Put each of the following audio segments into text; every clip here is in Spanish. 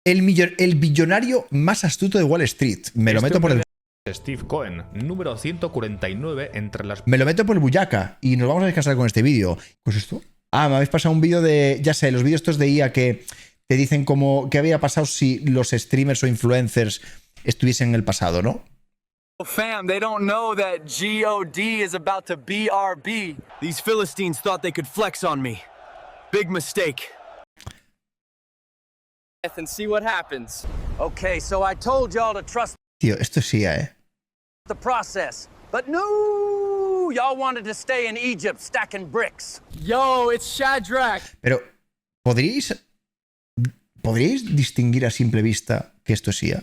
El billonario más astuto de Wall Street. Me lo meto por el... Steve Cohen, número 149 entre las... Me lo meto por el bullaca y nos vamos a descansar con este vídeo. ¿Qué es esto? Ah, me habéis pasado un vídeo de... Ya sé, los vídeos estos de IA que te dicen como qué había pasado si los streamers o influencers estuviesen en el pasado, ¿no? Fam, they don't know that God is about to BRB. These Philistines thought they could flex on me. Big mistake. And see what happens. Okay, so I told y'all to trust Tío, esto es IA, the process. But no, y'all wanted to stay in Egypt stacking bricks. Yo, it's Shadrach. Pero, ¿podríais distinguir a simple vista que esto es IA?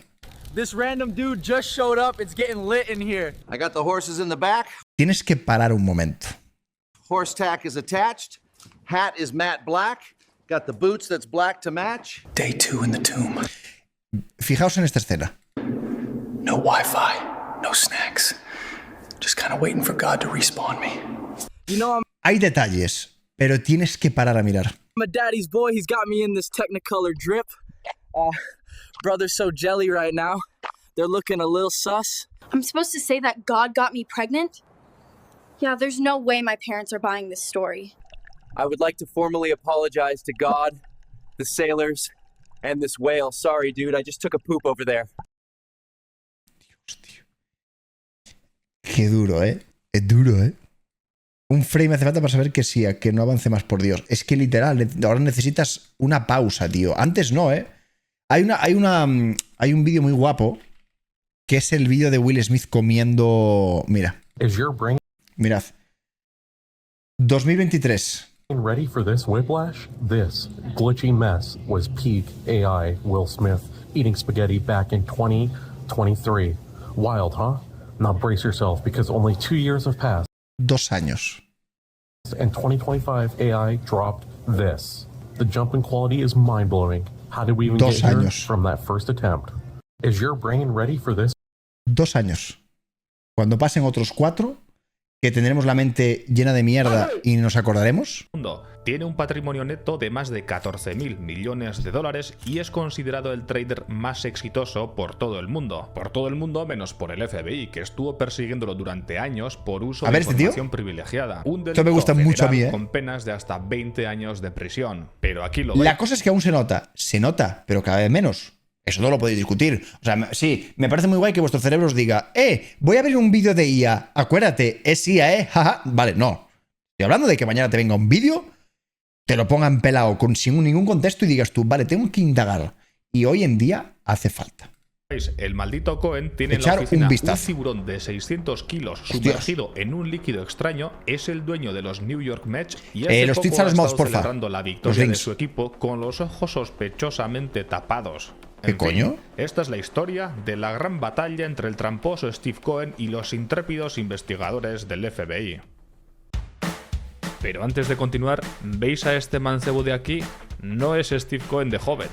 This random dude just showed up. It's getting lit in here. I got the horses in the back. Tienes que parar un momento. Horse tack is attached. Hat is matte black. Got the boots that's black to match. Day 2 in the tomb. Fijaos en esta escena. No Wi-Fi, no snacks. Just kind of waiting for God to respawn me. You know, Hay detalles, pero tienes que parar a mirar. I'm a daddy's boy. He's got me in this Technicolor drip. Brother's so jelly right now. They're looking a little sus. I'm supposed to say that God got me pregnant? Yeah, there's no way my parents are buying this story. I would like to formally apologize to God, the sailors, and this whale. Sorry, dude. I just took a poop over there. Dios, tío. Qué duro, ¿eh? Es duro, ¿eh? Un frame hace falta para saber que sí, a que no avance más, por Dios. Es que literal, ahora necesitas una pausa, tío. Antes no, ¿eh? Hay un vídeo muy guapo que es el vídeo de Will Smith comiendo... Mira. Mirad. 2023. Ready for this whiplash? This glitchy mess was peak AI Will Smith eating spaghetti back in 2023. Wild, huh? Now brace yourself because only 2 years have passed. 2 años. In 2025, AI dropped this. The jump in quality is mind-blowing. How did we even get here from that first attempt? Is your brain ready for this? 2 años. Cuando pasen otros 4, que tendremos la mente llena de mierda y nos acordaremos. Tiene un patrimonio neto de más de 14.000 millones de dólares y es considerado el trader más exitoso por todo el mundo. Por todo el mundo menos por el FBI, que estuvo persiguiéndolo durante años por uso de información privilegiada. Un delito me gusta mucho a mí, ¿eh? Con penas de hasta 20 años de prisión. Pero aquí lo La cosa es que aún se nota, pero cada vez menos. Eso no lo podéis discutir. O sea, sí, me parece muy guay que vuestro cerebro os diga, voy a ver un vídeo de IA, acuérdate, es IA, jaja. Vale, no. Estoy hablando de que mañana te venga un vídeo, te lo pongan pelado sin ningún contexto y digas tú, vale, tengo que indagar. Y hoy en día hace falta. El maldito Cohen tiene en la oficina un tiburón de 600 kilos sumergido en un líquido extraño, es el dueño de los New York Mets y hace poco ha estado celebrando la victoria de su equipo con los ojos sospechosamente tapados. ¿Qué coño? Esta es la historia de la gran batalla entre el tramposo Steve Cohen y los intrépidos investigadores del FBI. Pero antes de continuar, ¿veis a este mancebo de aquí? No es Steve Cohen de joven.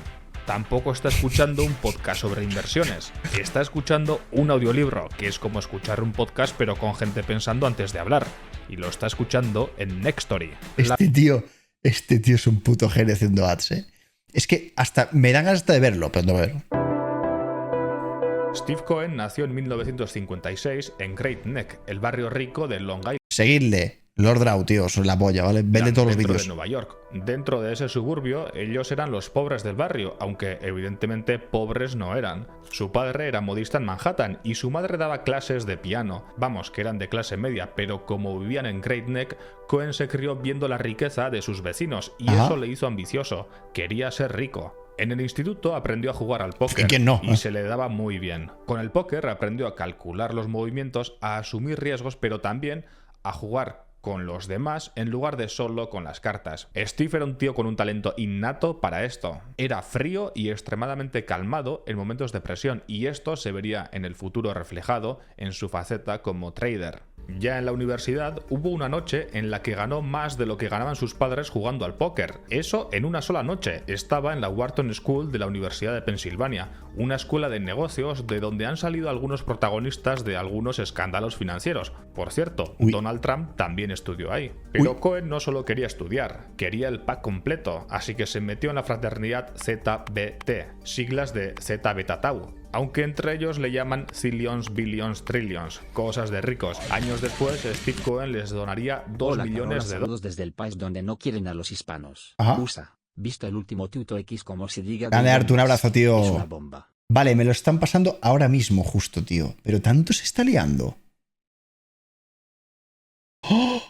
Tampoco está escuchando un podcast sobre inversiones. Está escuchando un audiolibro, que es como escuchar un podcast pero con gente pensando antes de hablar. Y lo está escuchando en Nextory. Este tío es un puto genio haciendo ads, ¿eh? Es que hasta me dan ganas de verlo, pero no verlo. Steve Cohen nació en 1956 en Great Neck, el barrio rico de Long Island. Seguidle. Lord Draw, tío, son la polla, ¿vale? Vende todos los vídeos. De Nueva York. Dentro de ese suburbio, ellos eran los pobres del barrio, aunque evidentemente pobres no eran. Su padre era modista en Manhattan y su madre daba clases de piano. Vamos, que eran de clase media, pero como vivían en Great Neck, Cohen se crió viendo la riqueza de sus vecinos y eso le hizo ambicioso. Quería ser rico. En el instituto aprendió a jugar al póker y se le daba muy bien. Con el póker aprendió a calcular los movimientos, a asumir riesgos, pero también a jugar con los demás en lugar de solo con las cartas. Steve era un tío con un talento innato para esto. Era frío y extremadamente calmado en momentos de presión y esto se vería en el futuro reflejado en su faceta como trader. Ya en la universidad hubo una noche en la que ganó más de lo que ganaban sus padres jugando al póker. Eso en una sola noche. Estaba en la Wharton School de la Universidad de Pensilvania, una escuela de negocios de donde han salido algunos protagonistas de algunos escándalos financieros. Por cierto, Donald Trump también estudió ahí. Pero Cohen no solo quería estudiar, quería el pack completo, así que se metió en la fraternidad ZBT, siglas de Zeta Beta Tau, aunque entre ellos le llaman Zillions, Billions, Trillions, cosas de ricos. Años después, Steve Cohen les donaría 2 millones de dólares. Desde el país donde no quieren a los hispanos. Ajá. USA. Visto el último tuito X como se diga. Grande, Artu, un abrazo, tío. Es una bomba. Vale, me lo están pasando ahora mismo, justo, tío. Pero tanto se está liando. ¡Oh!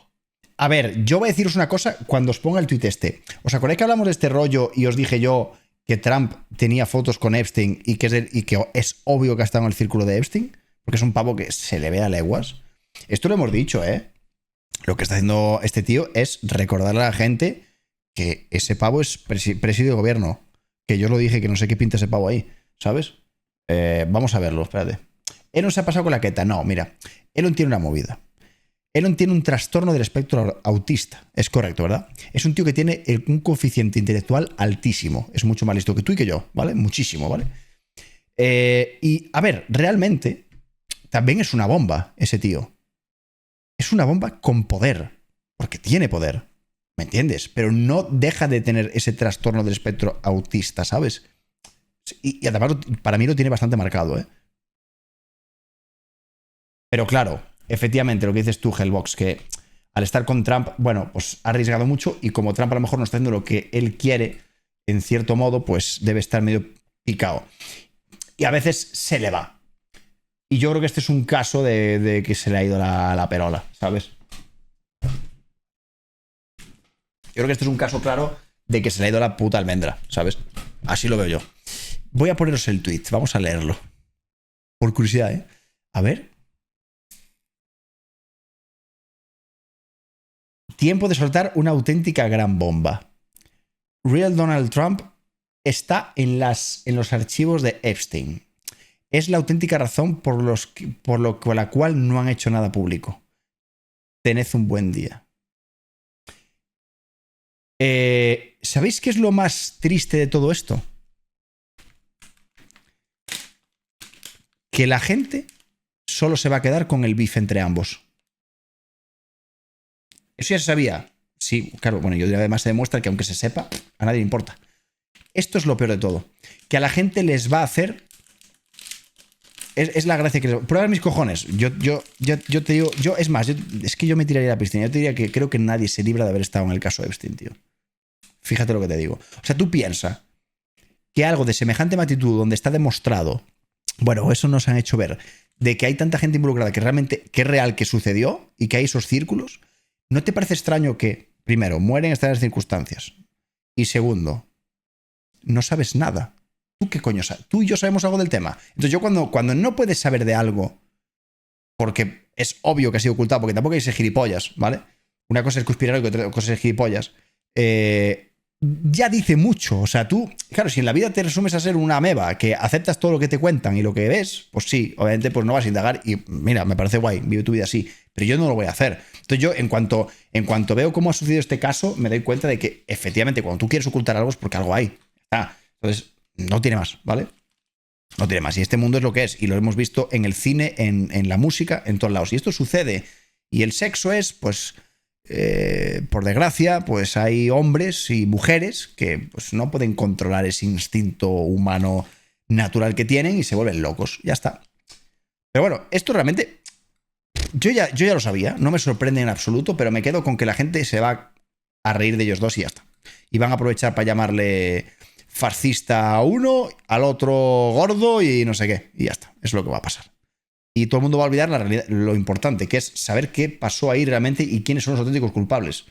A ver, yo voy a deciros una cosa cuando os ponga el tuit este. ¿Os acordáis que hablamos de este rollo y os dije yo que Trump tenía fotos con Epstein y que es obvio que ha estado en el círculo de Epstein? Porque es un pavo que se le ve a leguas. Esto lo hemos dicho, ¿eh? Lo que está haciendo este tío es recordarle a la gente que ese pavo es presidio de gobierno. Que yo lo dije, que no sé qué pinta ese pavo ahí, ¿sabes? Vamos a verlo, espérate. Elon se ha pasado con la queta. No, mira, Elon tiene una movida. Elon tiene un trastorno del espectro autista. Es correcto, ¿verdad? Es un tío que tiene un coeficiente intelectual altísimo. Es mucho más listo que tú y que yo, ¿vale? Muchísimo, ¿vale? Y, a ver, realmente, también es una bomba ese tío. Es una bomba con poder. Porque tiene poder. ¿Me entiendes? Pero no deja de tener ese trastorno del espectro autista, ¿sabes? Y además, para mí lo tiene bastante marcado, ¿eh? Pero claro, efectivamente, lo que dices tú, Hellbox, que al estar con Trump, bueno, pues ha arriesgado mucho y como Trump a lo mejor no está haciendo lo que él quiere, en cierto modo, pues debe estar medio picado. Y a veces se le va. Y yo creo que este es un caso de que se le ha ido la perola, ¿sabes? Yo creo que este es un caso claro de que se le ha ido la puta almendra, ¿sabes? Así lo veo yo. Voy a poneros el tweet, vamos a leerlo. Por curiosidad, ¿eh? A ver. Tiempo de soltar una auténtica gran bomba. Real Donald Trump está en los archivos de Epstein. Es la auténtica razón por la cual no han hecho nada público. Tened un buen día. ¿Sabéis qué es lo más triste de todo esto? Que la gente solo se va a quedar con el beef entre ambos. Eso ya se sabía. Sí, claro, bueno, yo además se demuestra que aunque se sepa, a nadie le importa. Esto es lo peor de todo. Que a la gente les va a hacer... Es la gracia que... Prueba mis cojones. Yo te digo... Es más, es que yo me tiraría a la piscina. Yo te diría que creo que nadie se libra de haber estado en el caso de Epstein, tío. Fíjate lo que te digo. O sea, tú piensas que algo de semejante magnitud donde está demostrado... Bueno, eso nos han hecho ver. De que hay tanta gente involucrada que realmente... Que es real que sucedió y que hay esos círculos... ¿No te parece extraño que, primero, mueren en extrañas circunstancias? Y segundo, no sabes nada. ¿Tú qué coño sabes? Tú y yo sabemos algo del tema. Entonces yo cuando no puedes saber de algo, porque es obvio que ha sido ocultado, porque tampoco hay que ser gilipollas, ¿vale? Una cosa es conspirar y otra cosa es gilipollas. Ya dice mucho. O sea, tú, claro, si en la vida te resumes a ser una ameba, que aceptas todo lo que te cuentan y lo que ves, pues sí, obviamente pues no vas a indagar y mira, me parece guay, vive tu vida así. Pero yo no lo voy a hacer. Entonces yo, en cuanto veo cómo ha sucedido este caso, me doy cuenta de que efectivamente cuando tú quieres ocultar algo es porque algo hay. Entonces, no tiene más, ¿vale? No tiene más. Y este mundo es lo que es. Y lo hemos visto en el cine, en la música, en todos lados. Y esto sucede. Y el sexo es, pues, por desgracia, pues hay hombres y mujeres que pues, no pueden controlar ese instinto humano natural que tienen y se vuelven locos. Ya está. Pero bueno, esto realmente... Yo ya lo sabía, no me sorprende en absoluto, pero me quedo con que la gente se va a reír de ellos dos y ya está. Y van a aprovechar para llamarle fascista a uno, al otro gordo y no sé qué. Y ya está, es lo que va a pasar. Y todo el mundo va a olvidar la realidad, lo importante, que es saber qué pasó ahí realmente y quiénes son los auténticos culpables.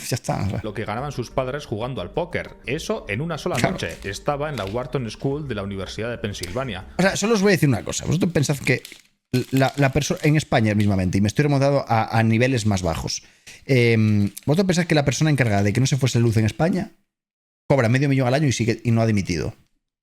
Ya está. O sea. Lo que ganaban sus padres jugando al póker. Eso en una sola noche. Estaba en la Wharton School de la Universidad de Pensilvania. O sea, solo os voy a decir una cosa. Vosotros pensad que la persona en España mismamente, y me estoy remontando a niveles más bajos. ¿Vosotros pensáis que la persona encargada de que no se fuese luz en España cobra $500,000 al año y no ha dimitido?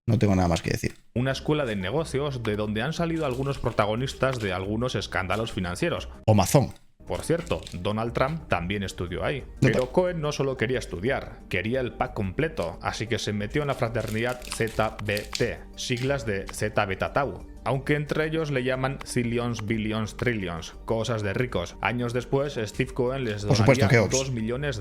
No tengo nada más que decir. Una escuela de negocios de donde han salido algunos protagonistas de algunos escándalos financieros. O mazón. Por cierto, Donald Trump también estudió ahí. No, Pero Cohen no solo quería estudiar, quería el pack completo, así que se metió en la fraternidad ZBT, siglas de Zeta Beta Tau, aunque entre ellos le llaman Zillions, Billions, Trillions, cosas de ricos. Años después, Steve Cohen les Por supuesto, donaría Keops. $2 millones,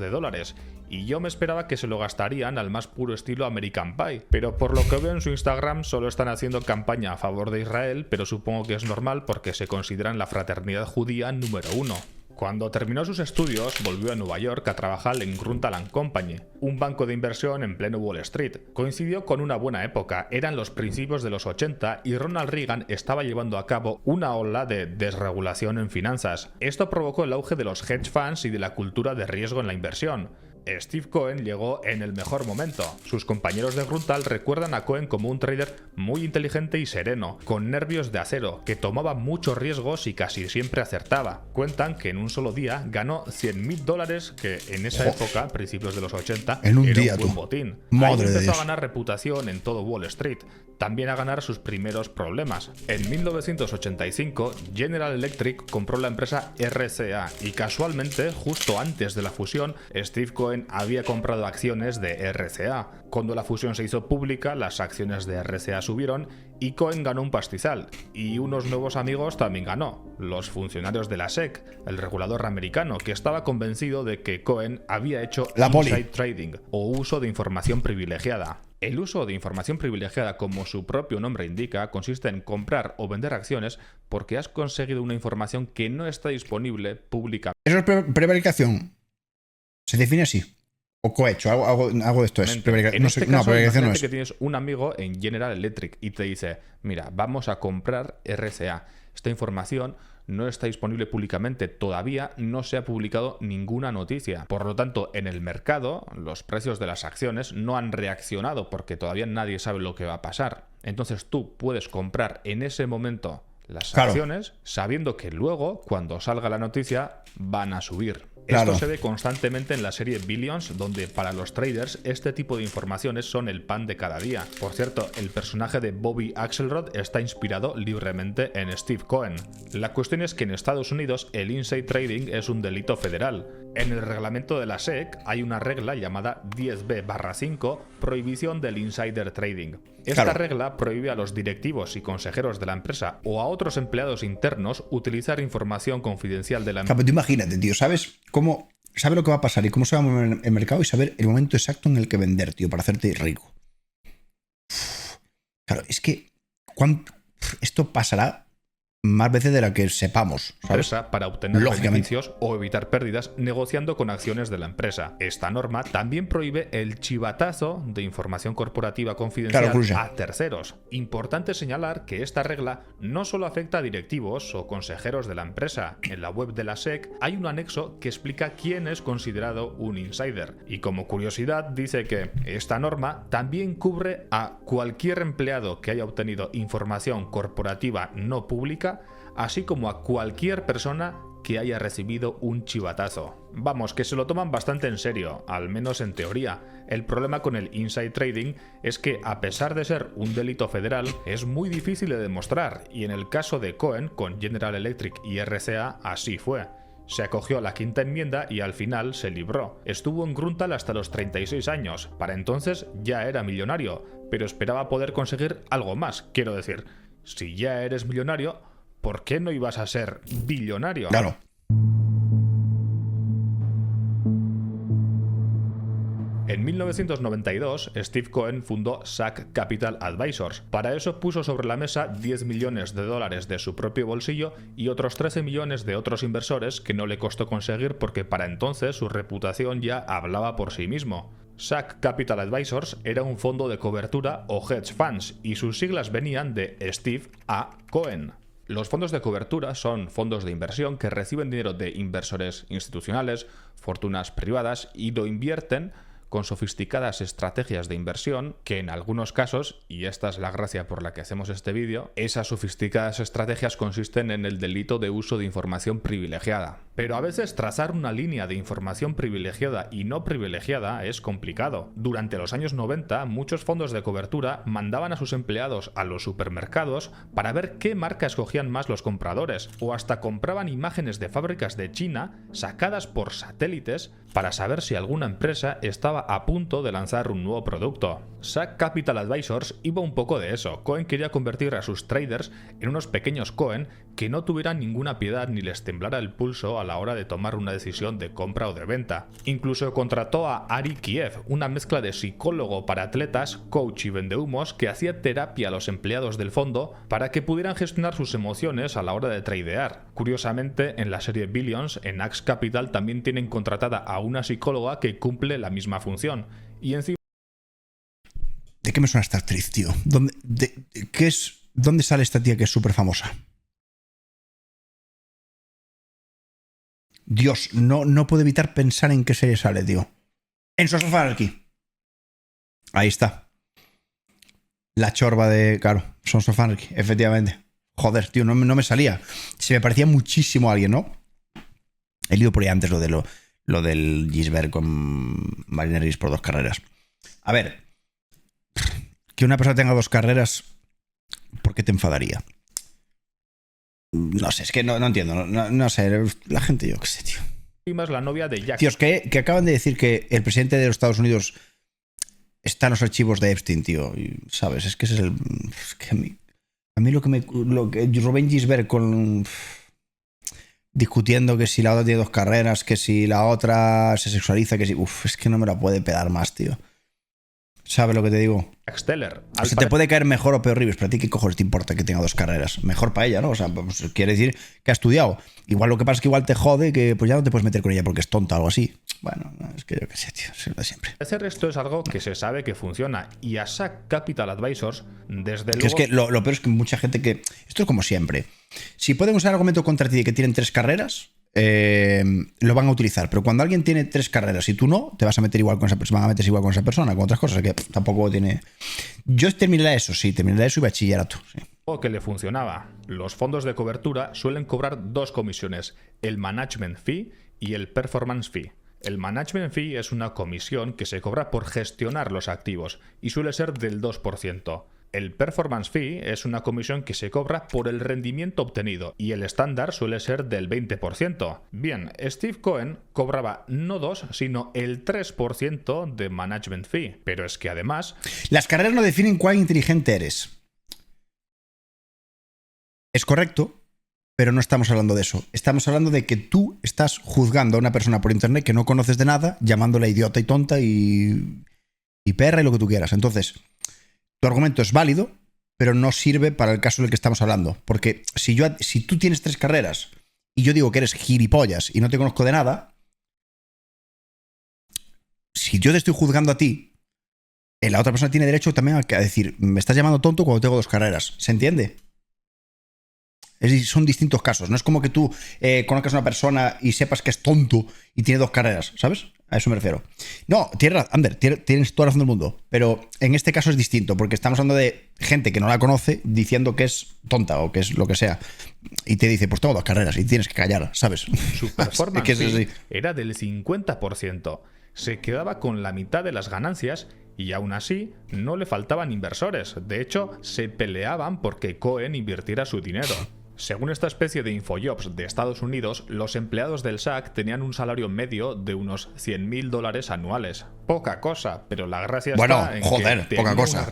y yo me esperaba que se lo gastarían al más puro estilo American Pie, pero por lo que veo en su Instagram solo están haciendo campaña a favor de Israel, pero supongo que es normal porque se consideran la fraternidad judía número 1. Cuando terminó sus estudios, volvió a Nueva York a trabajar en Gruntal & Company, un banco de inversión en pleno Wall Street. Coincidió con una buena época, eran los principios de los 80 y Ronald Reagan estaba llevando a cabo una ola de desregulación en finanzas. Esto provocó el auge de los hedge funds y de la cultura de riesgo en la inversión. Steve Cohen llegó en el mejor momento. Sus compañeros de Gruntal recuerdan a Cohen como un trader muy inteligente y sereno, con nervios de acero, que tomaba muchos riesgos y casi siempre acertaba. Cuentan que en un solo día ganó $100.000, que en esa época, principios de los 80, en un era día, un buen tú. botín. Madre Ahí de empezó Dios. a ganar reputación en todo Wall Street, también a ganar sus primeros problemas. En 1985, General Electric compró la empresa RCA y casualmente, justo antes de la fusión, Steve Cohen había comprado acciones de RCA. Cuando la fusión se hizo pública, las acciones de RCA subieron y Cohen ganó un pastizal. Y unos nuevos amigos también ganó, los funcionarios de la SEC, el regulador americano, que estaba convencido de que Cohen había hecho inside trading o uso de información privilegiada. El uso de información privilegiada, como su propio nombre indica, consiste en comprar o vender acciones porque has conseguido una información que no está disponible públicamente. Eso es prevaricación. Se define así. O cohecho, algo de esto es. En No sé, este no, caso, prevaricación no imagínate es. que tienes un amigo en General Electric y te dice, mira, vamos a comprar RCA. Esta información no está disponible públicamente, todavía no se ha publicado ninguna noticia. Por lo tanto, en el mercado, los precios de las acciones no han reaccionado porque todavía nadie sabe lo que va a pasar. Entonces tú puedes comprar en ese momento las acciones sabiendo que luego, cuando salga la noticia, van a subir. Esto se ve constantemente en la serie Billions, donde para los traders este tipo de informaciones son el pan de cada día. Por cierto, el personaje de Bobby Axelrod está inspirado libremente en Steve Cohen. La cuestión es que en Estados Unidos el inside trading es un delito federal. En el reglamento de la SEC hay una regla llamada 10b/5, prohibición del insider trading. Esta regla prohíbe a los directivos y consejeros de la empresa o a otros empleados internos utilizar información confidencial de la empresa. Pero tú imagínate, tío, ¿sabes lo que va a pasar y cómo se va a mover el mercado y saber el momento exacto en el que vender, tío, para hacerte rico? Claro, es que esto pasará más veces de la que sepamos, ¿sabes? Para obtener beneficios o evitar pérdidas negociando con acciones de la empresa. Esta norma también prohíbe el chivatazo de información corporativa confidencial a terceros. Importante señalar que esta regla no solo afecta a directivos o consejeros de la empresa. En la web de la SEC hay un anexo que explica quién es considerado un insider. Y como curiosidad dice que esta norma también cubre a cualquier empleado que haya obtenido información corporativa no pública, así como a cualquier persona que haya recibido un chivatazo. Vamos, que se lo toman bastante en serio, al menos en teoría. El problema con el inside trading es que, a pesar de ser un delito federal, es muy difícil de demostrar, y en el caso de Cohen con General Electric y RCA así fue. Se acogió a la quinta enmienda y al final se libró. Estuvo en Gruntal hasta los 36 años. Para entonces ya era millonario, pero esperaba poder conseguir algo más. Quiero decir, si ya eres millonario, ¿por qué no ibas a ser billonario? Claro. En 1992, Steve Cohen fundó SAC Capital Advisors. Para eso puso sobre la mesa $10 millones de su propio bolsillo y otros 13 millones de otros inversores que no le costó conseguir porque para entonces su reputación ya hablaba por sí mismo. SAC Capital Advisors era un fondo de cobertura o hedge funds y sus siglas venían de Steve A. Cohen. Los fondos de cobertura son fondos de inversión que reciben dinero de inversores institucionales, fortunas privadas y lo invierten con sofisticadas estrategias de inversión que en algunos casos, y esta es la gracia por la que hacemos este vídeo, esas sofisticadas estrategias consisten en el delito de uso de información privilegiada. Pero a veces trazar una línea de información privilegiada y no privilegiada es complicado. Durante los años 90, muchos fondos de cobertura mandaban a sus empleados a los supermercados para ver qué marca escogían más los compradores, o hasta compraban imágenes de fábricas de China sacadas por satélites para saber si alguna empresa estaba a punto de lanzar un nuevo producto. SAC Capital Advisors iba un poco de eso. Cohen quería convertir a sus traders en unos pequeños Cohen que no tuvieran ninguna piedad ni les temblara el pulso a la hora de tomar una decisión de compra o de venta. Incluso contrató a Ari Kiev, una mezcla de psicólogo para atletas, coach y vendehumos que hacía terapia a los empleados del fondo para que pudieran gestionar sus emociones a la hora de tradear. Curiosamente, en la serie Billions, en Axe Capital también tienen contratada a una psicóloga que cumple la misma función. Y encima... ¿De qué me suena esta actriz, tío? ¿Dónde sale esta tía que es súper famosa? Dios, no puedo evitar pensar en qué serie sale, tío. En Sons of Anarchy. Ahí está. La chorba de... Claro, Sons of Anarchy, efectivamente. Joder, tío, no me salía. Se me parecía muchísimo a alguien, ¿no? He leído por ahí antes lo del Gisbert con Marineris por 2 carreras. A ver, que una persona tenga 2 carreras, ¿por qué te enfadaría? No sé, es que no entiendo. No sé, la gente, yo qué sé, tío. Es la novia de Jack. Tíos, que acaban de decir que el presidente de los Estados Unidos está en los archivos de Epstein, tío. Y, ¿sabes? Es que ese es el... Es que a mí lo que Rubén Gisbert con... discutiendo que si la otra tiene 2 carreras, que si la otra se sexualiza, que si... es que no me la puede pegar más, tío. ¿Sabes lo que te digo? Steller. O sea, te puede caer mejor o peor Rivers, pero a ti qué cojones te importa que tenga 2 carreras. Mejor para ella, ¿no? O sea, pues, quiere decir que ha estudiado. Igual lo que pasa es que igual te jode que pues ya no te puedes meter con ella porque es tonta o algo así. Bueno, es que yo qué sé, tío, es lo de siempre. Hacer esto es algo que se sabe que funciona y a SAC Capital Advisors, desde luego... Que es que lo peor es que mucha gente que... Esto es como siempre. Si pueden usar argumento contra ti de que tienen 3 carreras, lo van a utilizar. Pero cuando alguien tiene 3 carreras y tú no, te vas a meter igual con esa persona, van a meterse igual con esa persona, con otras cosas, que tampoco tiene... Yo terminé eso y bachillerato, sí. Que le funcionaba. Los fondos de cobertura suelen cobrar 2 comisiones, el management fee y el performance fee. El management fee es una comisión que se cobra por gestionar los activos y suele ser del 2%. El performance fee es una comisión que se cobra por el rendimiento obtenido y el estándar suele ser del 20%. Bien, Steve Cohen cobraba no 2, sino el 3% de management fee. Pero es que además... Las carreras no definen cuán inteligente eres. Es correcto, pero no estamos hablando de eso. Estamos hablando de que tú estás juzgando a una persona por internet que no conoces de nada, llamándola idiota y tonta y perra y lo que tú quieras. Entonces... Tu argumento es válido, pero no sirve para el caso del que estamos hablando. Porque si tú tienes 3 carreras y yo digo que eres gilipollas y no te conozco de nada, si yo te estoy juzgando a ti, la otra persona tiene derecho también a decir, me estás llamando tonto cuando tengo 2 carreras. ¿Se entiende? Son distintos casos. No es como que tú conozcas a una persona y sepas que es tonto y tiene 2 carreras, ¿sabes? A eso me refiero. No, Ander, tienes toda la razón del mundo. Pero en este caso es distinto, porque estamos hablando de gente que no la conoce diciendo que es tonta o que es lo que sea. Y te dice, pues tengo 2 carreras y tienes que callar, ¿sabes? Su performance es que era del 50%. Se quedaba con la mitad de las ganancias y aún así no le faltaban inversores. De hecho, se peleaban porque Cohen invirtiera su dinero. Según esta especie de Infojobs de Estados Unidos, los empleados del SAC tenían un salario medio de unos $100,000 anuales. Poca cosa, pero la gracia está en que poca cosa.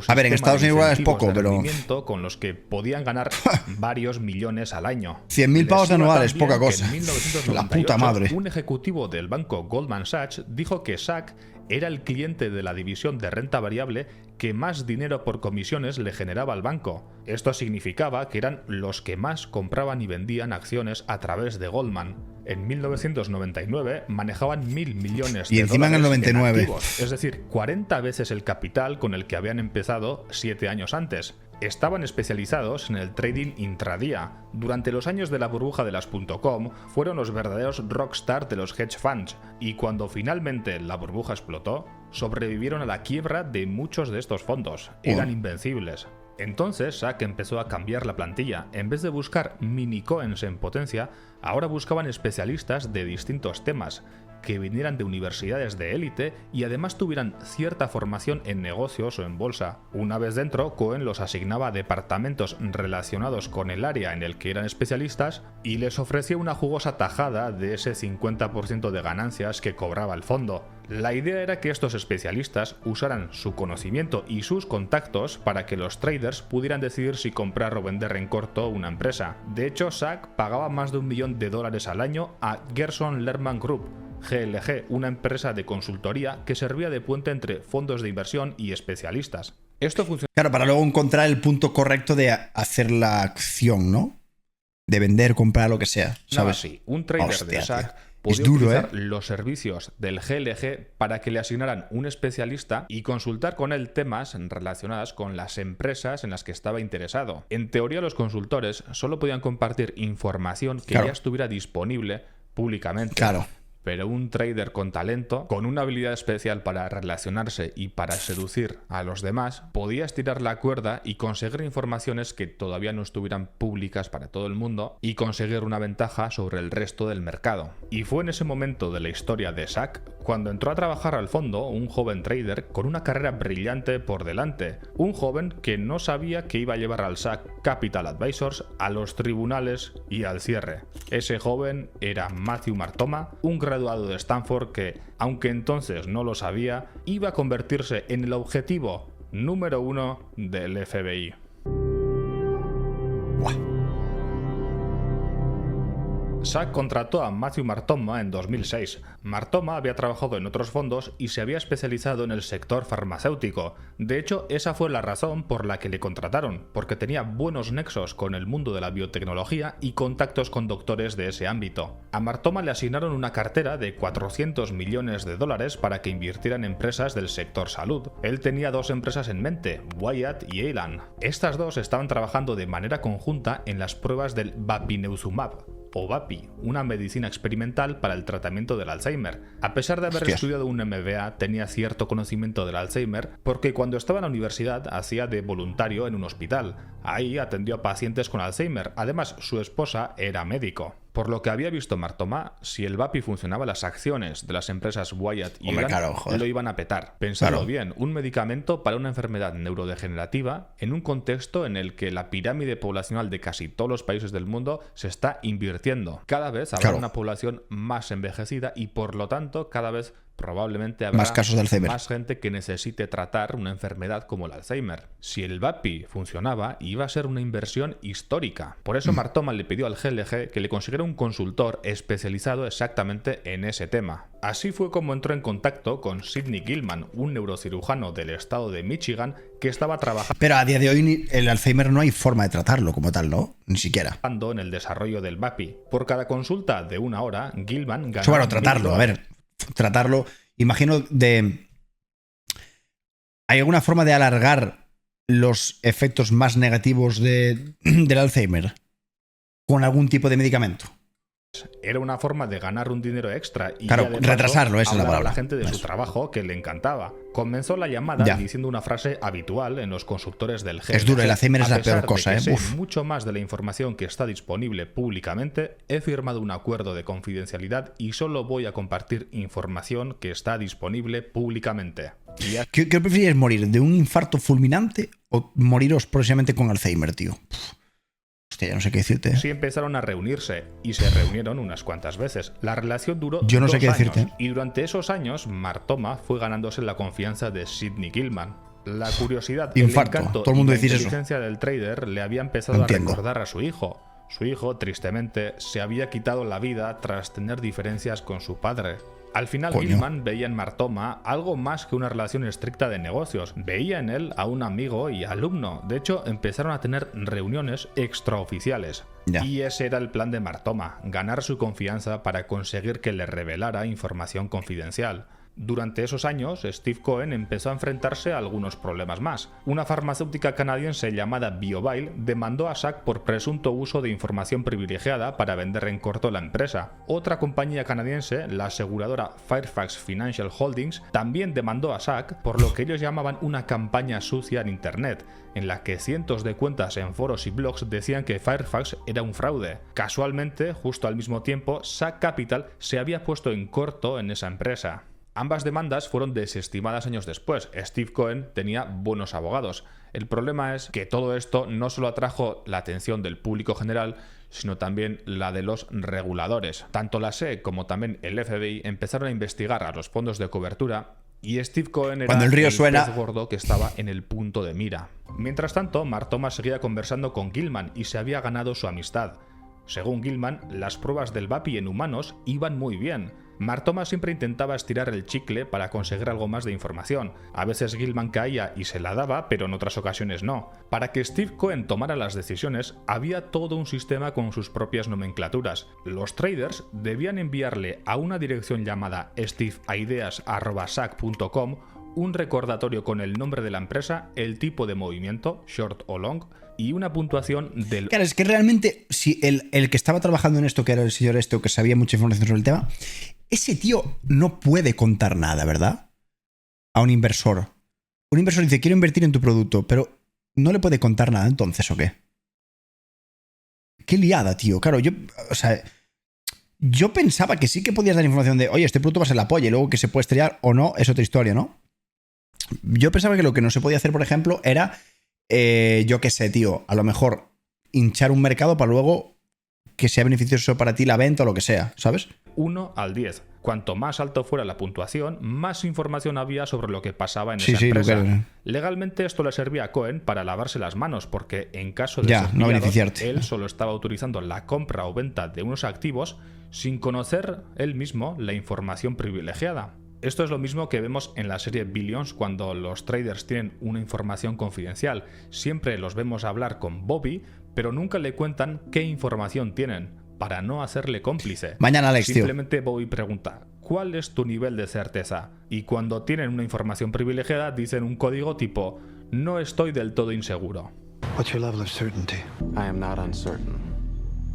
A ver, en Estados Unidos es poco, pero... con los que podían ganar varios millones al año. 100.000 pavos anuales, poca cosa. En 1998, la puta madre. Un ejecutivo del banco Goldman Sachs dijo que SAC era el cliente de la división de renta variable que más dinero por comisiones le generaba al banco. Esto significaba que eran los que más compraban y vendían acciones a través de Goldman. En 1999 manejaban 1.000 millones de y encima en el 99. En activos, es decir, 40 veces el capital con el que habían empezado 7 años antes. Estaban especializados en el trading intradía. Durante los años de la burbuja de las .com fueron los verdaderos rockstar de los hedge funds y cuando finalmente la burbuja explotó, sobrevivieron a la quiebra de muchos de estos fondos. Eran invencibles. Entonces Zack empezó a cambiar la plantilla. En vez de buscar mini-coens en potencia, ahora buscaban especialistas de distintos temas, que vinieran de universidades de élite y además tuvieran cierta formación en negocios o en bolsa. Una vez dentro, Cohen los asignaba a departamentos relacionados con el área en el que eran especialistas y les ofrecía una jugosa tajada de ese 50% de ganancias que cobraba el fondo. La idea era que estos especialistas usaran su conocimiento y sus contactos para que los traders pudieran decidir si comprar o vender en corto una empresa. De hecho, Zack pagaba más de $1 millón al año a Gerson Lehrman Group, GLG, una empresa de consultoría que servía de puente entre fondos de inversión y especialistas. Esto funcionaba. Claro, para luego encontrar el punto correcto de hacer la acción, ¿no? De vender, comprar, lo que sea, ¿sabes? Sí, un trader Hostia, de Zack tío. podía Es duro, utilizar los servicios del GLG para que le asignaran un especialista y consultar con él temas relacionados con las empresas en las que estaba interesado. En teoría, los consultores solo podían compartir información que ya estuviera disponible públicamente. Claro. Pero un trader con talento, con una habilidad especial para relacionarse y para seducir a los demás, podía estirar la cuerda y conseguir informaciones que todavía no estuvieran públicas para todo el mundo y conseguir una ventaja sobre el resto del mercado. Y fue en ese momento de la historia de Zack cuando entró a trabajar al fondo un joven trader con una carrera brillante por delante. Un joven que no sabía que iba a llevar al Zack Capital Advisors a los tribunales y al cierre. Ese joven era Matthew Martoma, un graduado de Stanford que, aunque entonces no lo sabía, iba a convertirse en el objetivo número 1 del FBI. Zack contrató a Matthew Martoma en 2006. Martoma había trabajado en otros fondos y se había especializado en el sector farmacéutico. De hecho, esa fue la razón por la que le contrataron, porque tenía buenos nexos con el mundo de la biotecnología y contactos con doctores de ese ámbito. A Martoma le asignaron una cartera de $400 millones para que invirtiera en empresas del sector salud. Él tenía dos empresas en mente, Wyatt y Elan. Estas dos estaban trabajando de manera conjunta en las pruebas del Bapineuzumab, o VAPI, una medicina experimental para el tratamiento del Alzheimer. A pesar de haber estudiado un MBA, tenía cierto conocimiento del Alzheimer porque cuando estaba en la universidad hacía de voluntario en un hospital. Ahí atendió a pacientes con Alzheimer. Además, su esposa era médico. Por lo que había visto Martoma, si el VAPI funcionaba, las acciones de las empresas Wyatt y Elan lo iban a petar. Pensadlo bien, un medicamento para una enfermedad neurodegenerativa en un contexto en el que la pirámide poblacional de casi todos los países del mundo se está invirtiendo. Cada vez habrá una población más envejecida y por lo tanto cada vez probablemente habrá más casos de Alzheimer, más gente que necesite tratar una enfermedad como el Alzheimer. Si el VAPI funcionaba, iba a ser una inversión histórica. Por eso Martoma le pidió al GLG que le consiguiera un consultor especializado exactamente en ese tema. Así fue como entró en contacto con Sidney Gilman, un neurocirujano del estado de Michigan que estaba trabajando. Pero a día de hoy el Alzheimer no hay forma de tratarlo como tal, ¿no? Ni siquiera. En el desarrollo del VAPI. Por cada consulta de 1 hora, Gilman ganó. Bueno, tratarlo, a ver. Tratarlo, imagino de... ¿Hay alguna forma de alargar los efectos más negativos del Alzheimer con algún tipo de medicamento? Era una forma de ganar un dinero extra y claro, retrasarlo, esa es la palabra. A la gente de su trabajo que le encantaba. Comenzó la llamada diciendo una frase habitual en los consultores del GLG. Es duro, el Alzheimer es la peor cosa, sé mucho más de la información que está disponible públicamente, he firmado un acuerdo de confidencialidad y solo voy a compartir información que está disponible públicamente. ¿Qué prefieres morir? ¿De un infarto fulminante o moriros próximamente con Alzheimer, tío? Hostia, ya no sé qué decirte. Sí, empezaron a reunirse y se reunieron unas cuantas veces. La relación duró 2 no sé qué años, decirte. Y durante esos años, Martoma fue ganándose la confianza de Sidney Gilman. La curiosidad, infarto. El encanto Todo el mundo y la dice inteligencia del trader le había empezado a recordar a su hijo. Su hijo, tristemente, se había quitado la vida tras tener diferencias con su padre. Al final, Gilman veía en Martoma algo más que una relación estricta de negocios. Veía en él a un amigo y alumno. De hecho, empezaron a tener reuniones extraoficiales. Y ese era el plan de Martoma, ganar su confianza para conseguir que le revelara información confidencial. Durante esos años, Steve Cohen empezó a enfrentarse a algunos problemas más. Una farmacéutica canadiense llamada BioVile demandó a Sack por presunto uso de información privilegiada para vender en corto la empresa. Otra compañía canadiense, la aseguradora Fairfax Financial Holdings, también demandó a Sack por lo que ellos llamaban una campaña sucia en Internet, en la que cientos de cuentas en foros y blogs decían que Fairfax era un fraude. Casualmente, justo al mismo tiempo, Sack Capital se había puesto en corto en esa empresa. Ambas demandas fueron desestimadas años después. Steve Cohen tenía buenos abogados. El problema es que todo esto no solo atrajo la atención del público general, sino también la de los reguladores. Tanto la SEC como también el FBI empezaron a investigar a los fondos de cobertura y Steve Cohen era Cuando el río suena, pez gordo que estaba en el punto de mira. Mientras tanto, Mark Thomas seguía conversando con Gilman y se había ganado su amistad. Según Gilman, las pruebas del VAPI en humanos iban muy bien. Mark Thomas siempre intentaba estirar el chicle para conseguir algo más de información. A veces Gilman caía y se la daba, pero en otras ocasiones no. Para que Steve Cohen tomara las decisiones, había todo un sistema con sus propias nomenclaturas. Los traders debían enviarle a una dirección llamada steveideas@sac.com un recordatorio con el nombre de la empresa, el tipo de movimiento, short o long, y una puntuación del... Claro, es que realmente, si el que estaba trabajando en esto, que era el señor este, o que sabía mucha información sobre el tema, ese tío no puede contar nada, ¿verdad? A un inversor. Un inversor dice, quiero invertir en tu producto, pero no le puede contar nada entonces, ¿o qué? Qué liada, tío. Claro, yo pensaba que sí que podías dar información de, oye, este producto va a ser la polla, y luego que se puede estrellar o no, es otra historia, ¿no? Yo pensaba que lo que no se podía hacer, por ejemplo, era, yo qué sé, tío, a lo mejor hinchar un mercado para luego que sea beneficioso para ti la venta o lo que sea, ¿sabes? 1 al 10. Cuanto más alto fuera la puntuación, más información había sobre lo que pasaba en esa empresa. Claro. Legalmente esto le servía a Cohen para lavarse las manos, porque en caso de ya, ser no pillados, beneficiarte. él solo estaba autorizando la compra o venta de unos activos sin conocer él mismo la información privilegiada. Esto es lo mismo que vemos en la serie Billions cuando los traders tienen una información confidencial. Siempre los vemos hablar con Bobby, pero nunca le cuentan qué información tienen, para no hacerle cómplice. Mañana, Alex, Simplemente Bobby pregunta, ¿cuál es tu nivel de certeza? Y cuando tienen una información privilegiada dicen un código tipo, no estoy del todo inseguro. What's your level of certainty? I am not uncertain.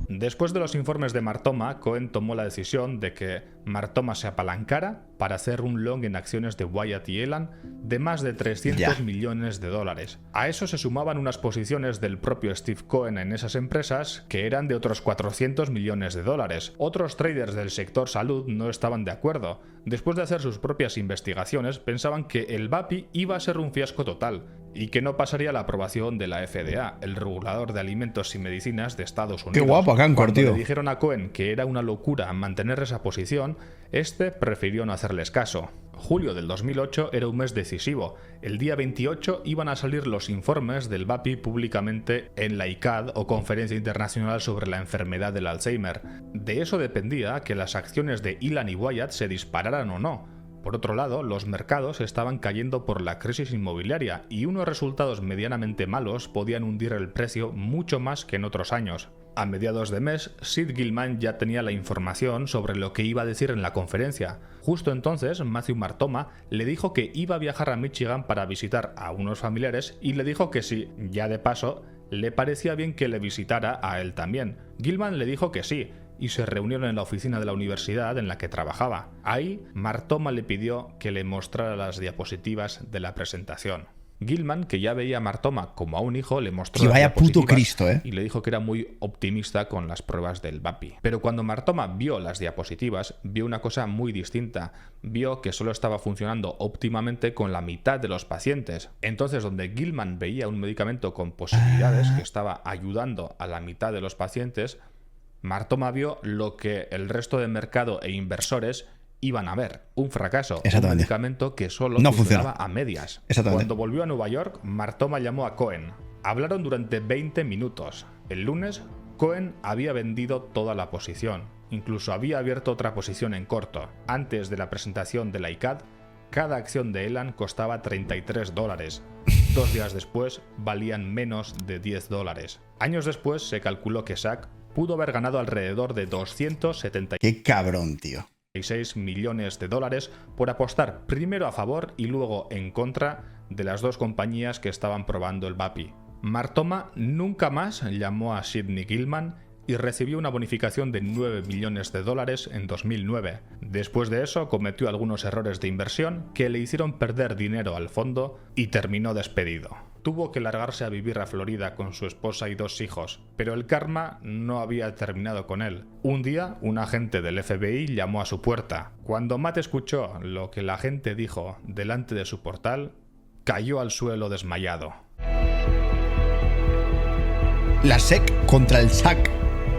Después de los informes de Mark Thomas, Cohen tomó la decisión de que Mark Thomas se apalancara para hacer un long en acciones de Wyatt y Elan de más de 300 millones de dólares. A eso se sumaban unas posiciones del propio Steve Cohen en esas empresas que eran de otros 400 millones de dólares. Otros traders del sector salud no estaban de acuerdo. Después de hacer sus propias investigaciones, pensaban que el VAPI iba a ser un fiasco total y que no pasaría la aprobación de la FDA, el regulador de alimentos y medicinas de Estados Unidos. Qué guapo, Cancor, tío. Cuando le dijeron a Cohen que era una locura mantener esa posición, este prefirió no hacerles caso. Julio del 2008 era un mes decisivo. El día 28 iban a salir los informes del VAPI públicamente en la ICAD o Conferencia Internacional sobre la Enfermedad del Alzheimer. De eso dependía que las acciones de Elan y Wyatt se dispararan o no. Por otro lado, los mercados estaban cayendo por la crisis inmobiliaria y unos resultados medianamente malos podían hundir el precio mucho más que en otros años. A mediados de mes, Sid Gilman ya tenía la información sobre lo que iba a decir en la conferencia. Justo entonces, Matthew Martoma le dijo que iba a viajar a Michigan para visitar a unos familiares y le dijo que sí, ya de paso, le parecía bien que le visitara a él también. Gilman le dijo que sí, y se reunieron en la oficina de la universidad en la que trabajaba. Ahí, Martoma le pidió que le mostrara las diapositivas de la presentación. Gilman, que ya veía a Martoma como a un hijo, le mostró las vaya diapositivas puto Cristo, y le dijo que era muy optimista con las pruebas del VAPI. Pero cuando Martoma vio las diapositivas, vio una cosa muy distinta. Vio que solo estaba funcionando óptimamente con la mitad de los pacientes. Entonces, donde Gilman veía un medicamento con posibilidades que estaba ayudando a la mitad de los pacientes, Martoma vio lo que el resto del mercado e inversores iban a ver, un fracaso, un medicamento que solo funcionaba a medias. Cuando volvió a Nueva York, Martoma llamó a Cohen. Hablaron durante 20 minutos. El lunes, Cohen había vendido toda la posición. Incluso había abierto otra posición en corto. Antes de la presentación de la ICAD, cada acción de Elan costaba $33. 2 días después, valían menos de $10. Años después, se calculó que Sack pudo haber ganado alrededor de 270. ¡Qué cabrón, tío! millones de dólares por apostar primero a favor y luego en contra de las dos compañías que estaban probando el VAPI. Martoma nunca más llamó a Sidney Gilman y recibió una bonificación de 9 millones de dólares en 2009. Después de eso cometió algunos errores de inversión que le hicieron perder dinero al fondo y terminó despedido. Tuvo que largarse a vivir a Florida con su esposa y 2 hijos, pero el karma no había terminado con él. Un día, un agente del FBI llamó a su puerta. Cuando Matt escuchó lo que la gente dijo delante de su portal, cayó al suelo desmayado. La SEC contra el SAC.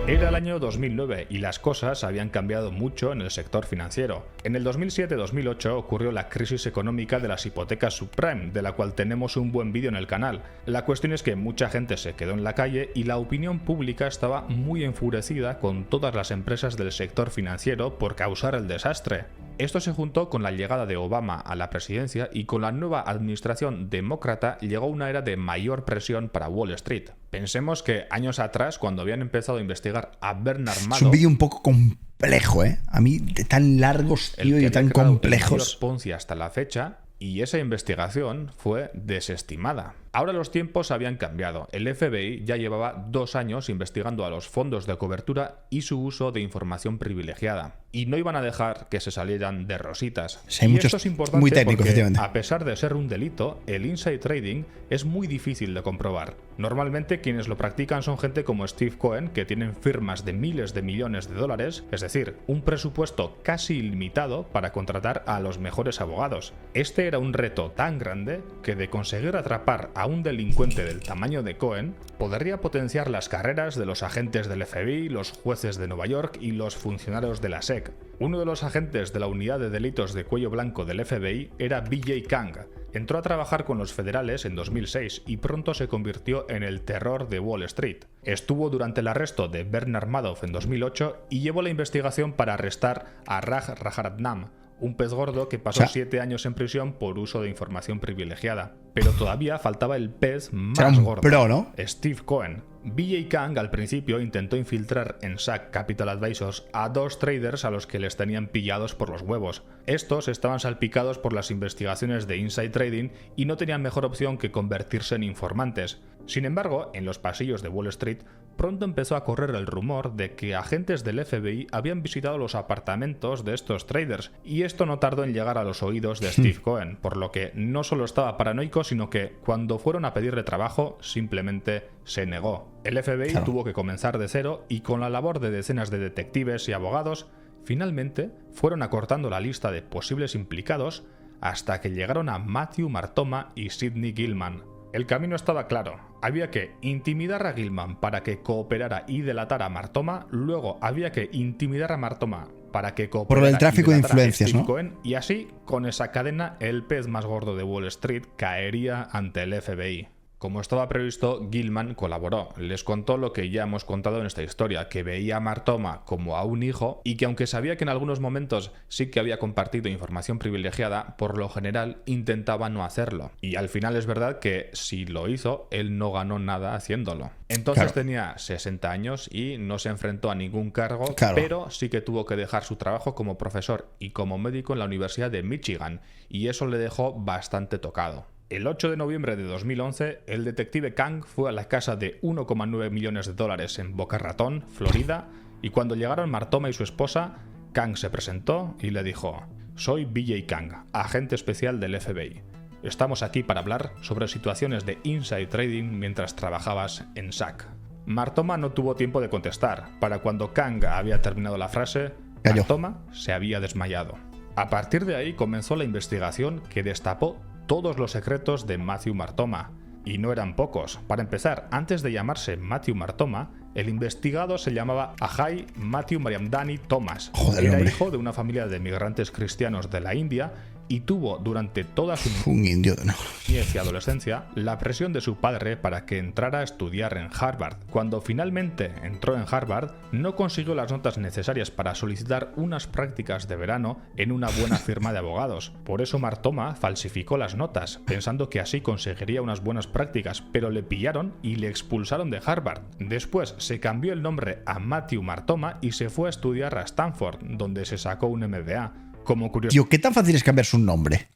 Era el año 2009 y las cosas habían cambiado mucho en el sector financiero. En el 2007-2008 ocurrió la crisis económica de las hipotecas subprime, de la cual tenemos un buen vídeo en el canal. La cuestión es que mucha gente se quedó en la calle y la opinión pública estaba muy enfurecida con todas las empresas del sector financiero por causar el desastre. Esto se juntó con la llegada de Obama a la presidencia y con la nueva administración demócrata llegó una era de mayor presión para Wall Street. Pensemos que años atrás, cuando habían empezado a investigar a Bernard Madoff, es un vídeo un poco complejo, ¿eh? A mí, de tan largos, tío, y tan complejos. El Ponzi hasta la fecha, y esa investigación fue desestimada. Ahora los tiempos habían cambiado. El FBI ya llevaba 2 años investigando a los fondos de cobertura y su uso de información privilegiada. Y no iban a dejar que se salieran de rositas. Sí, hay muchos, esto es importante muy técnico, porque, efectivamente. a pesar de ser un delito, el inside trading es muy difícil de comprobar. Normalmente quienes lo practican son gente como Steve Cohen, que tienen firmas de miles de millones de dólares, es decir, un presupuesto casi ilimitado para contratar a los mejores abogados. Este era un reto tan grande que de conseguir atrapar a un delincuente del tamaño de Cohen podría potenciar las carreras de los agentes del FBI, los jueces de Nueva York y los funcionarios de la SEC. Uno de los agentes de la unidad de delitos de cuello blanco del FBI era BJ Kang. Entró a trabajar con los federales en 2006 y pronto se convirtió en el terror de Wall Street. Estuvo durante el arresto de Bernard Madoff en 2008 y llevó la investigación para arrestar a Raj Rajaratnam, un pez gordo que pasó 7 años en prisión por uso de información privilegiada. Pero todavía faltaba el pez más gordo, pro, ¿no? Steve Cohen. BJ Kang al principio intentó infiltrar en SAC Capital Advisors a 2 traders a los que les tenían pillados por los huevos. Estos estaban salpicados por las investigaciones de inside trading y no tenían mejor opción que convertirse en informantes. Sin embargo, en los pasillos de Wall Street pronto empezó a correr el rumor de que agentes del FBI habían visitado los apartamentos de estos traders, y esto no tardó en llegar a los oídos de Steve Cohen, por lo que no solo estaba paranoico, sino que cuando fueron a pedirle trabajo simplemente se negó. El FBI tuvo que comenzar de cero y con la labor de decenas de detectives y abogados, finalmente fueron acortando la lista de posibles implicados hasta que llegaron a Matthew Martoma y Sidney Gilman. El camino estaba claro. Había que intimidar a Gilman para que cooperara y delatara a Martoma, luego había que intimidar a Martoma para que cooperara por el tráfico y de delatara influencias, a Steve ¿no? Cohen, y así, con esa cadena, el pez más gordo de Wall Street caería ante el FBI. Como estaba previsto, Gilman colaboró. Les contó lo que ya hemos contado en esta historia, que veía a Martoma como a un hijo y que aunque sabía que en algunos momentos sí que había compartido información privilegiada, por lo general intentaba no hacerlo. Y al final es verdad que si lo hizo, él no ganó nada haciéndolo. Entonces tenía 60 años y no se enfrentó a ningún cargo, pero sí que tuvo que dejar su trabajo como profesor y como médico en la Universidad de Michigan, y eso le dejó bastante tocado. El 8 de noviembre de 2011, el detective Kang fue a la casa de 1,9 millones de dólares en Boca Ratón, Florida, y cuando llegaron Martoma y su esposa, Kang se presentó y le dijo: «Soy BJ Kang, agente especial del FBI. Estamos aquí para hablar sobre situaciones de inside trading mientras trabajabas en SAC». Martoma no tuvo tiempo de contestar. Para cuando Kang había terminado la frase, Martoma se había desmayado. A partir de ahí comenzó la investigación que destapó todos los secretos de Matthew Martoma. Y no eran pocos. Para empezar, antes de llamarse Matthew Martoma, el investigado se llamaba Ajay Matthew Mariamdani Thomas. Era hijo de una familia de migrantes cristianos de la India y tuvo durante toda su Un indio, no. niñez y adolescencia la presión de su padre para que entrara a estudiar en Harvard. Cuando finalmente entró en Harvard, no consiguió las notas necesarias para solicitar unas prácticas de verano en una buena firma de abogados. Por eso Martoma falsificó las notas, pensando que así conseguiría unas buenas prácticas, pero le pillaron y le expulsaron de Harvard. Después se cambió el nombre a Matthew Martoma y se fue a estudiar a Stanford, donde se sacó un MBA. Como curiosidad, Tío, ¿qué tan fácil es cambiarse un nombre?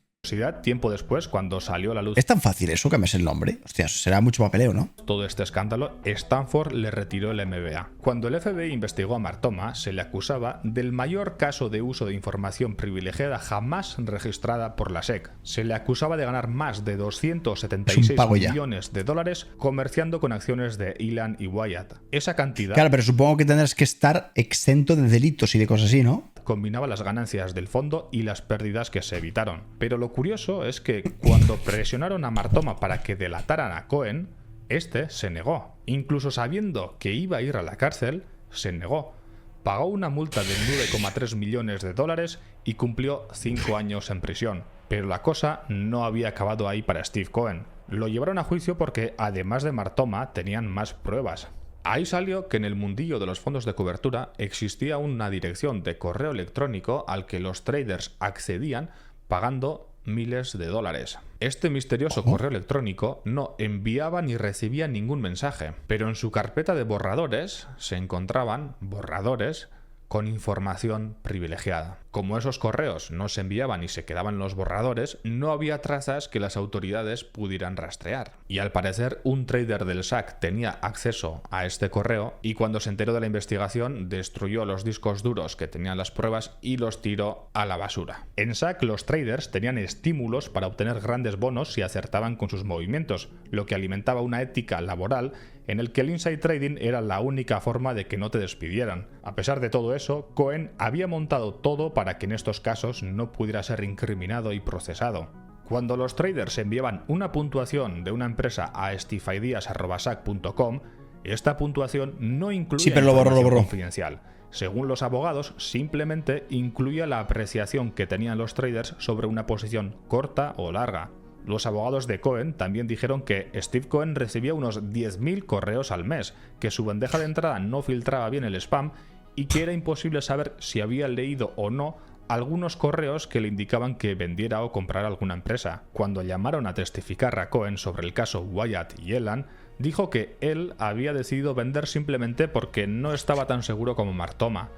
tiempo después, cuando salió a la luz ¿Es tan fácil eso, cambiarse el nombre? Hostia, será mucho papeleo, ¿no? todo este escándalo, Stanford le retiró el MBA. Cuando el FBI investigó a Martoma, se le acusaba del mayor caso de uso de información privilegiada jamás registrada por la SEC. Se le acusaba de ganar más de 276 Es un pago ya. millones de dólares comerciando con acciones de Elan y Wyatt. Esa cantidad Claro, pero supongo que tendrás que estar exento de delitos y de cosas así, ¿no? combinaba las ganancias del fondo y las pérdidas que se evitaron. Pero lo curioso es que cuando presionaron a Martoma para que delataran a Cohen, este se negó. Incluso sabiendo que iba a ir a la cárcel, se negó. Pagó una multa de 9,3 millones de dólares y cumplió 5 años en prisión. Pero la cosa no había acabado ahí para Steve Cohen. Lo llevaron a juicio porque, además de Martoma, tenían más pruebas. Ahí salió que en el mundillo de los fondos de cobertura existía una dirección de correo electrónico al que los traders accedían pagando miles de dólares. Este misterioso correo electrónico no enviaba ni recibía ningún mensaje, pero en su carpeta de borradores se encontraban borradores con información privilegiada. Como esos correos no se enviaban y se quedaban en los borradores, no había trazas que las autoridades pudieran rastrear. Y al parecer un trader del SAC tenía acceso a este correo y cuando se enteró de la investigación destruyó los discos duros que tenían las pruebas y los tiró a la basura. En SAC los traders tenían estímulos para obtener grandes bonos si acertaban con sus movimientos, lo que alimentaba una ética laboral en el que el inside trading era la única forma de que no te despidieran. A pesar de todo eso, Cohen había montado todo para que en estos casos no pudiera ser incriminado y procesado. Cuando los traders enviaban una puntuación de una empresa a steveideas@sac.com, esta puntuación no incluía información confidencial. Según los abogados, simplemente incluía la apreciación que tenían los traders sobre una posición corta o larga. Los abogados de Cohen también dijeron que Steve Cohen recibía unos 10.000 correos al mes, que su bandeja de entrada no filtraba bien el spam y que era imposible saber si había leído o no algunos correos que le indicaban que vendiera o comprara alguna empresa. Cuando llamaron a testificar a Cohen sobre el caso Wyatt y Elan, dijo que él había decidido vender simplemente porque no estaba tan seguro como Martoma.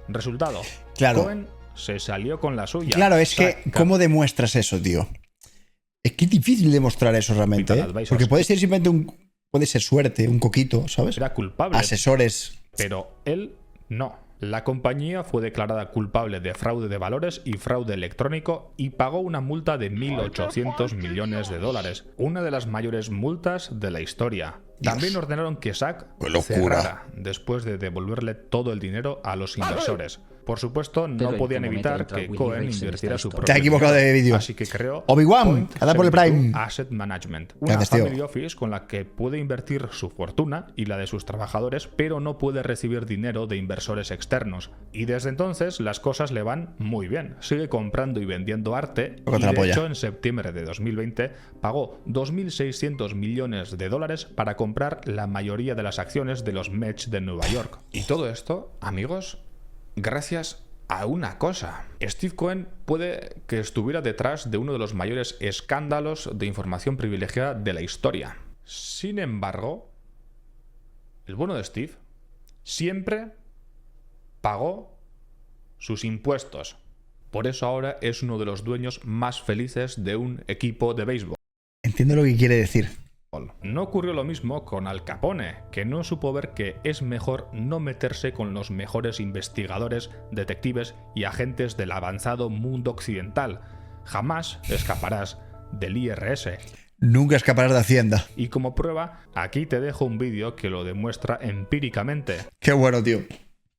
Resultado, Cohen se salió con la suya. Claro, es que ¿cómo demuestras eso, tío? Es que es difícil demostrar eso realmente, ¿eh? Porque puede ser simplemente puede ser suerte, un coquito, ¿sabes? Era culpable. Asesores. Pero él no. La compañía fue declarada culpable de fraude de valores y fraude electrónico y pagó una multa de 1.800 millones de dólares, una de las mayores multas de la historia. También ordenaron que SAC cerrara después de devolverle todo el dinero a los inversores. Por supuesto, no podían evitar que Cohen invirtiera su propio Te has equivocado de vídeo. Así que creó Obi-Wan, anda por el Prime. Asset Management, una family office con la que puede invertir su fortuna y la de sus trabajadores, pero no puede recibir dinero de inversores externos. Y desde entonces las cosas le van muy bien. Sigue comprando y vendiendo arte y de hecho en septiembre de 2020 pagó 2.600 millones de dólares para comprar la mayoría de las acciones de los Mets de Nueva York. Y todo esto, amigos, gracias a una cosa. Steve Cohen puede que estuviera detrás de uno de los mayores escándalos de información privilegiada de la historia. Sin embargo, el bueno de Steve siempre pagó sus impuestos. Por eso ahora es uno de los dueños más felices de un equipo de béisbol. Entiendo lo que quiere decir. No ocurrió lo mismo con Al Capone, que no supo ver que es mejor no meterse con los mejores investigadores, detectives y agentes del avanzado mundo occidental. Jamás escaparás del IRS. Nunca escaparás de Hacienda. Y como prueba, aquí te dejo un vídeo que lo demuestra empíricamente. Qué bueno, tío.